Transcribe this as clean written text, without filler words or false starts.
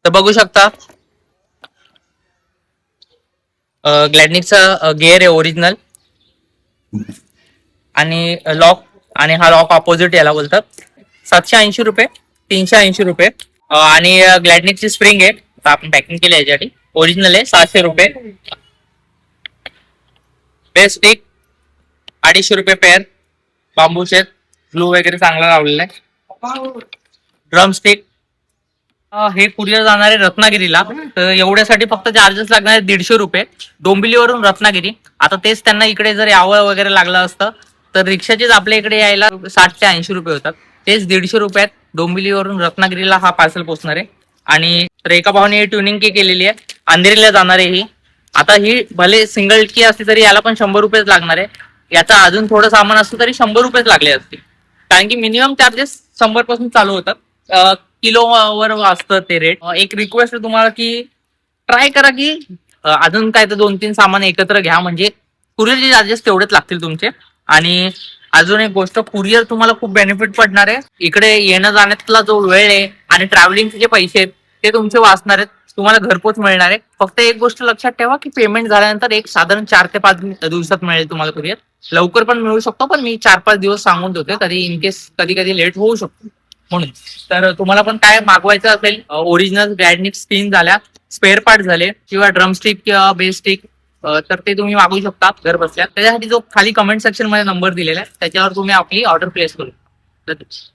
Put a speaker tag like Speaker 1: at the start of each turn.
Speaker 1: तर बघू शकता ग्लॅडनिकचा गिअर आहे ओरिजिनल आणि लॉक, आणि हा लॉक ऑपोजिट याला बोलतात. 780 रुपये, 380 रुपये. आणि ग्लॅडनिकची स्प्रिंग आहे, तर आपण पॅकिंग केली याच्यासाठी. ओरिजिनल आहे, 600 रुपये. बेस्ट स्टिक 250 रुपये पेअर. बांबू शेत ग्लू वगैरे चांगला लावलेला आहे. ड्रमस्टिक हे कुरिअर जाणार आहे रत्नागिरीला, तर एवढ्यासाठी फक्त चार्जेस लागणार आहे 150 रुपये. डोंबिवलीवरून रत्नागिरी. आता तेच त्यांना इकडे जर यावं वगैरे लागलं असतं तर रिक्षाचेच आपल्या इकडे यायला 60 ते 80 रुपये होतात. तेच 150 रुपयात डोंबिवलीवरून रत्नागिरीला हा पार्सल पोहोचणार आहे. आणि तर एका भावाने ट्युनिंग केलेली आहे, अंधेरीला जाणार आहे ही. आता ही भले सिंगल की असली तरी याला पण 100 रुपयेच लागणार आहे. याचा अजून थोडं सामान असतं तरी 100 रुपयेच लागले असते, कारण की मिनिमम चार्जेस 100 पासून चालू होतात. किलोवर असतं ते रेट. एक रिक्वेस्ट आहे तुम्हाला की ट्राय करा की अजून काय तर 2-3 सामान एकत्र घ्या, म्हणजे कुरिअरचे चार्जेस तेवढेच लागतील तुमचे. आणि अजून एक गोष्ट, कुरिअर तुम्हाला खूप बेनिफिट पडणार आहे. इकडे येणं जाण्यातला जो वेळ आहे आणि ट्रॅव्हलिंगचे जे पैसे आहेत ते तुमचे वाचणार आहेत, तुम्हाला घरपोच मिळणार आहे. फक्त एक गोष्ट लक्षात ठेवा की पेमेंट झाल्यानंतर एक साधारण 4 ते 5 दिवसात मिळेल तुम्हाला कुरिअर. लवकर पण मिळू शकतो, पण मी 4-5 दिवस सांगून देतोय, कधी इन केस कधी कधी लेट होऊ शकतो म्हणून. तर तुम्हाला पण काय मागवायचं असेल, ओरिजिनल ग्लॅडनिक स्क्रीन झाल्या, स्पेअर पार्ट झाले, किंवा ड्रमस्टिक किंवा बेस स्टिक, तर ते तुम्ही मागवू शकता घर बसल्या. त्याच्यासाठी जो खाली कमेंट सेक्शन मध्ये नंबर दिलेला आहे त्याच्यावर तुम्ही आपली ऑर्डर प्लेस करू शकता.